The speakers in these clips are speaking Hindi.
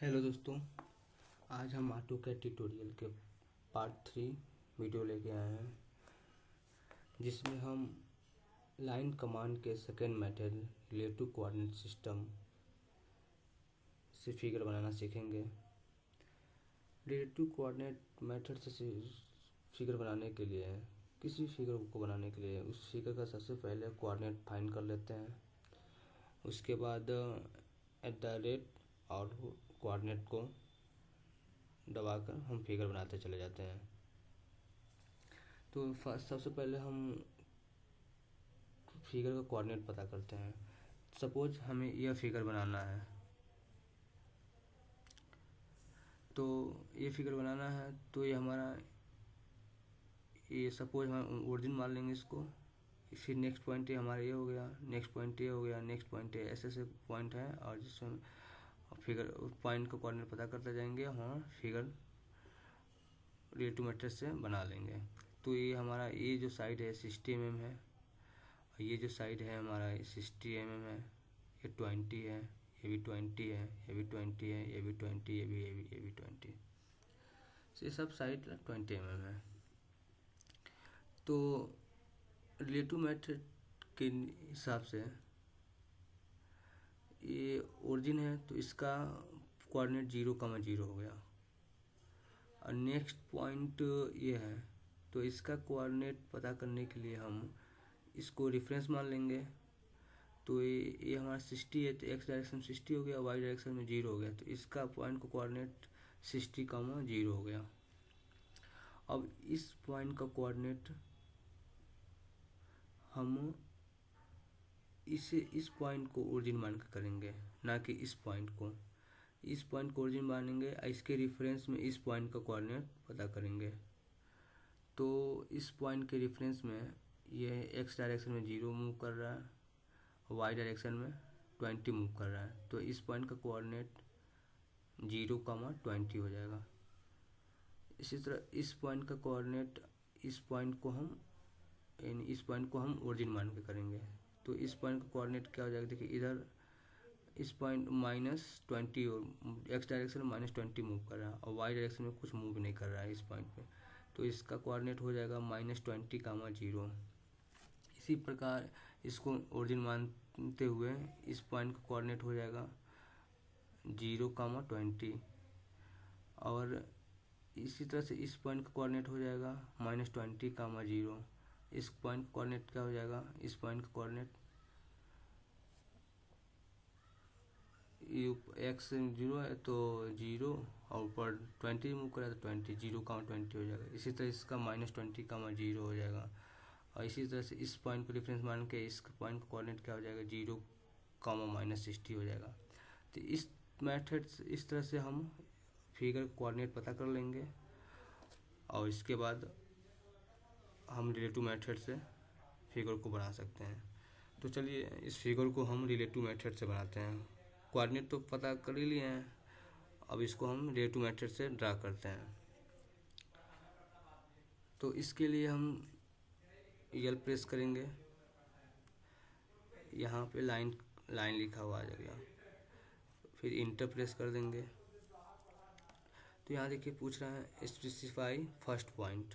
हेलो दोस्तों, आज हम ऑटोकैड ट्यूटोरियल के पार्ट 3 वीडियो लेके आए हैं, जिसमें हम लाइन कमांड के second method relative coordinate system से फिगर बनाना सीखेंगे। रिलेटिव कोऑर्डिनेट मेथड से फिगर बनाने के लिए, किसी फिगर को बनाने के लिए उस फिगर का सबसे पहले कोऑर्डिनेट फाइंड कर लेते हैं। उसके बाद @ और कोऑर्डिनेट को दबाकर हम फिगर बनाते चले जाते हैं। तो सबसे पहले हम फिगर का कोऑर्डिनेट पता करते हैं। सपोज हमें यह फिगर बनाना है, तो ये फिगर बनाना है तो ये हमारा, ये सपोज हम ओरिजिन मान लेंगे इसको। फिर नेक्स्ट पॉइंट ये हमारा ये हो गया, नेक्स्ट पॉइंट ये हो गया, नेक्स्ट पॉइंट ये, ऐसे पॉइंट है। और जिसमें फिगर पॉइंट का कोऑर्डिनेट पता करते जाएंगे, हम फिगर रिलेटिव मेथड से बना लेंगे। तो ये हमारा, ये जो साइड है 60 mm है, और ये जो साइड है हमारा 60 mm है, ये 20 है, ये भी 20 है, ये भी 20 है, ये भी 20, ये भी 20। ये सब साइड 20 mm है। तो रिलेटिव मेथड के हिसाब से ये ओरिजिन है तो इसका कोऑर्डिनेट 0,0 हो गया, और नेक्स्ट पॉइंट ये है तो इसका कोऑर्डिनेट पता करने के लिए हम इसको रेफरेंस मान लेंगे। तो ये हमारा 60 है, तो एक्स डायरेक्शन में 60 हो गया, वाई डायरेक्शन में 0 हो गया, तो इसका पॉइंट का कोऑर्डिनेट 60,0 हो गया। अब इस पॉइंट का कोऑर्डिनेट हम इस पॉइंट को ओरिजिन मान कर करेंगे, ना कि इस पॉइंट को। इस पॉइंट को ओरिजिन मानेंगे, इसके रेफरेंस में इस पॉइंट का कोऑर्डिनेट पता करेंगे। तो इस पॉइंट के रेफरेंस में ये एक्स डायरेक्शन में 0 मूव कर रहा है, वाई डायरेक्शन में 20 मूव कर रहा है, तो इस पॉइंट का कोऑर्डिनेट 0,20 हो जाएगा। इसी तरह इस पॉइंट का कोऑर्डिनेट, इस पॉइंट को हम ओरिजिन मान के करेंगे। तो इस पॉइंट का कोऑर्डिनेट क्या हो जाएगा, देखिए इधर इस पॉइंट -20, और एक्स डायरेक्शन में -20 मूव कर रहा है, और वाई डायरेक्शन में कुछ मूव नहीं कर रहा है इस पॉइंट पे, तो इसका कोऑर्डिनेट हो जाएगा -20,0। इसी प्रकार इसको ओरिजिन मानते हुए इस पॉइंट का कोऑर्डिनेट हो जाएगा 0,20, और इसी तरह से इस पॉइंट का कोऑर्डिनेट हो जाएगा -20,0। इस पॉइंट का कोऑर्डिनेट क्या हो जाएगा, इस पॉइंट का कोऑर्डिनेट एक्स 0 है तो 0, और ऊपर 20 मूव करा तो 20, 0,20 हो जाएगा। इसी तरह इसका -20,0 हो जाएगा, और इसी तरह से इस पॉइंट को रेफरेंस मान के इस पॉइंट का कोऑर्डिनेट क्या हो जाएगा, 0,-60 हो जाएगा। तो इस मेथड से, इस तरह से हम फिगर कोऑर्डिनेट पता कर लेंगे, और इसके बाद हम रिलेटिव मेथड से फिगर को बना सकते हैं। तो चलिए इस फिगर को हम रिलेटिव मेथड से बनाते हैं। कोऑर्डिनेट तो पता कर ही लिए हैं, अब इसको हम रिलेटिव मेथड से ड्रा करते हैं। तो इसके लिए हम यल प्रेस करेंगे, यहाँ पे लाइन लिखा हुआ आ जाएगा, फिर इंटर प्रेस कर देंगे। तो यहाँ देखिए पूछ रहा है स्पेसिफाई फर्स्ट पॉइंट,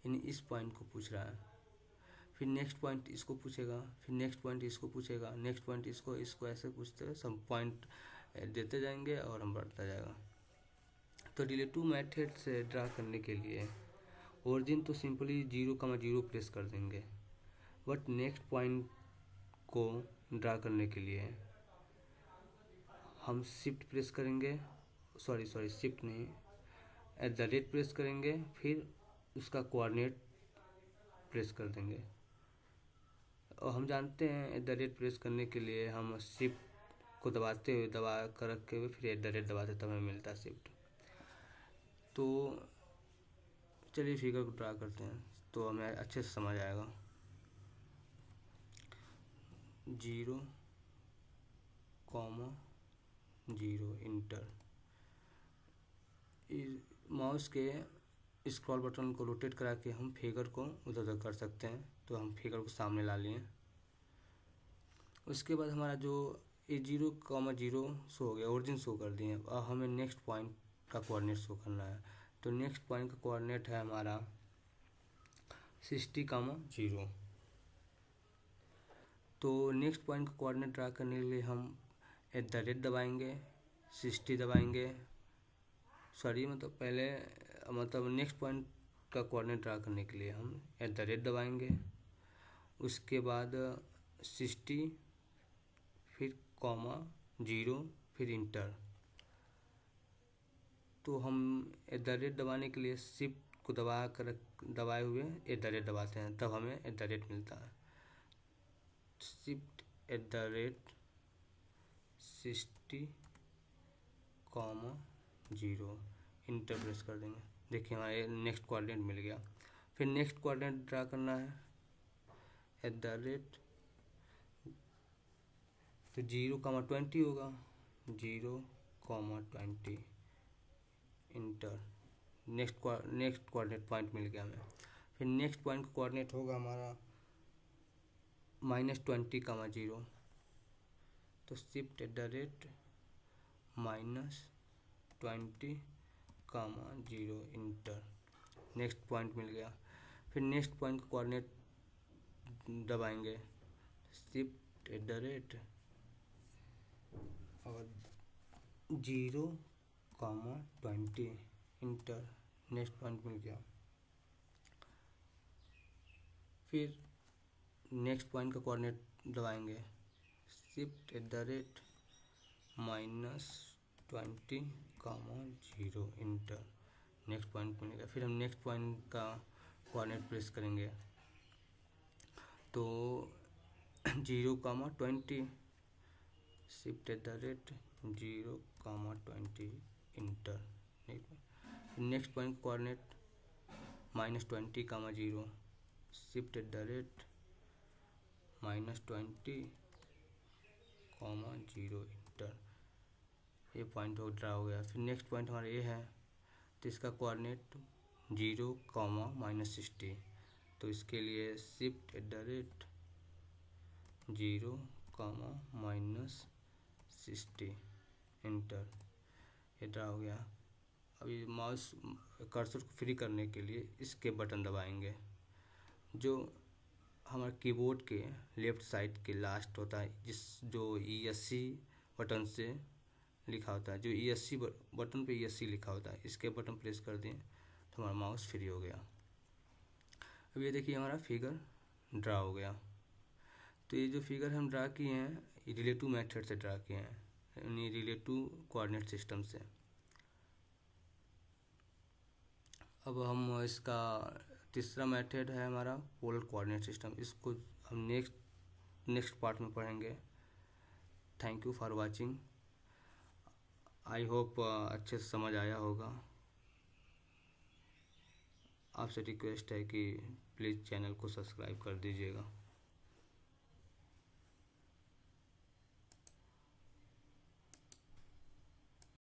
यानी इस पॉइंट को पूछ रहा है। फिर नेक्स्ट पॉइंट इसको पूछेगा, फिर नेक्स्ट पॉइंट इसको पूछेगा, नेक्स्ट पॉइंट इसको ऐसे पूछते हुए सब पॉइंट देते जाएंगे और हम बढ़ता जाएगा। तो रिलेटिव मेथड से ड्रा करने के लिए ओरिजिन तो सिंपली 0,0 प्रेस कर देंगे, बट नेक्स्ट पॉइंट को ड्रा करने के लिए हम शिफ्ट प्रेस करेंगे, सॉरी शिफ्ट नहीं, @ प्रेस करेंगे, फिर उसका कोऑर्डिनेट प्रेस कर देंगे। और हम जानते हैं @ प्रेस करने के लिए हम शिफ्ट को दबा कर रखे हुए फिर @ दबाते तब हमें मिलता है शिफ्ट। तो चलिए फिगर को ड्रा करते हैं तो हमें अच्छे से समझ आएगा। 0,0 इंटर। माउस के स्क्रॉल बटन को रोटेट करा के हम फिगर को उधर उधर कर सकते हैं। तो हम फिगर को सामने ला लिए। उसके बाद हमारा जो ये 0,0 शो हो गया, ओरिजिन शो कर दिए। अब हमें नेक्स्ट पॉइंट का कोऑर्डिनेट शो करना है। तो नेक्स्ट पॉइंट का कोऑर्डिनेट है हमारा 60,0। तो नेक्स्ट पॉइंट का कोऑर्डिनेट ड्रा करने के लिए हम @ दबाएंगे, 60 दबाएंगे, सॉरी मतलब पहले मतलब नेक्स्ट पॉइंट का कोऑर्डिनेट ड्रा करने के लिए हम @ दबाएंगे, उसके बाद 60 फिर कॉमा 0 फिर इंटर। तो हम @ दबाने के लिए शिफ्ट को दबाए हुए @ दबाते हैं, तब हमें @ मिलता है। शिफ्ट @ 60, 0 इंटर प्रेस कर देंगे। देखिए हमारे नेक्स्ट कोऑर्डिनेट मिल गया। फिर नेक्स्ट कोऑर्डिनेट ड्रा करना है @ तो 0,20 होगा, 0,20 इंटर। नेक्स्ट कोऑर्डिनेट पॉइंट मिल गया हमें। फिर नेक्स्ट पॉइंट का कोऑर्डिनेट होगा हमारा -20,0। तो शिफ्ट @ -20,0 इंटर। नेक्स्ट पॉइंट मिल गया। फिर नेक्स्ट पॉइंट का कोऑर्डिनेट दबाएंगे, शिफ्ट @ और 0,20 इंटर। नेक्स्ट पॉइंट मिल गया। फिर नेक्स्ट पॉइंट का कोऑर्डिनेट दबाएंगे, शिफ्ट @ -20,0 इंटर। नेक्स्ट पॉइंट मिलेगा। फिर हम नेक्स्ट पॉइंट का कोऑर्डिनेट प्रेस करेंगे, तो 0,20 shift @ 0,20 inter. Next point coordinate -20,0 shift @ -20,0 inter. ये पॉइंट हो ड्रा हो गया। फिर नेक्स्ट पॉइंट हमारा ये है, तो इसका कोऑर्डिनेट 0,-60। तो इसके लिए शिफ्ट @ 0,-60 इंटर। ये ड्रा हो गया। अभी माउस कर्सर को फ्री करने के लिए इसके बटन दबाएंगे, जो हमारे कीबोर्ड के लेफ्ट साइड के लास्ट होता है, जो ESC बटन से लिखा होता है, जो ESC बटन पे ESC लिखा होता है, इसके बटन प्रेस कर दें तो हमारा माउस फ्री हो गया। अब ये देखिए हमारा फिगर ड्रा हो गया। तो ये जो फिगर हम ड्रा किए हैं, ये रिलेटिव मेथड से ड्रा किए हैं, यानी रिलेटिव कोऑर्डिनेट सिस्टम से। अब हम इसका तीसरा मेथड है हमारा पोलर कोऑर्डिनेट सिस्टम। इसको हम नेक्स्ट पार्ट में पढ़ेंगे। Thank you for watching. I hope अच्छे से समझ आया होगा। आपसे रिक्वेस्ट है कि प्लीज़ चैनल को सब्सक्राइब कर दीजिएगा।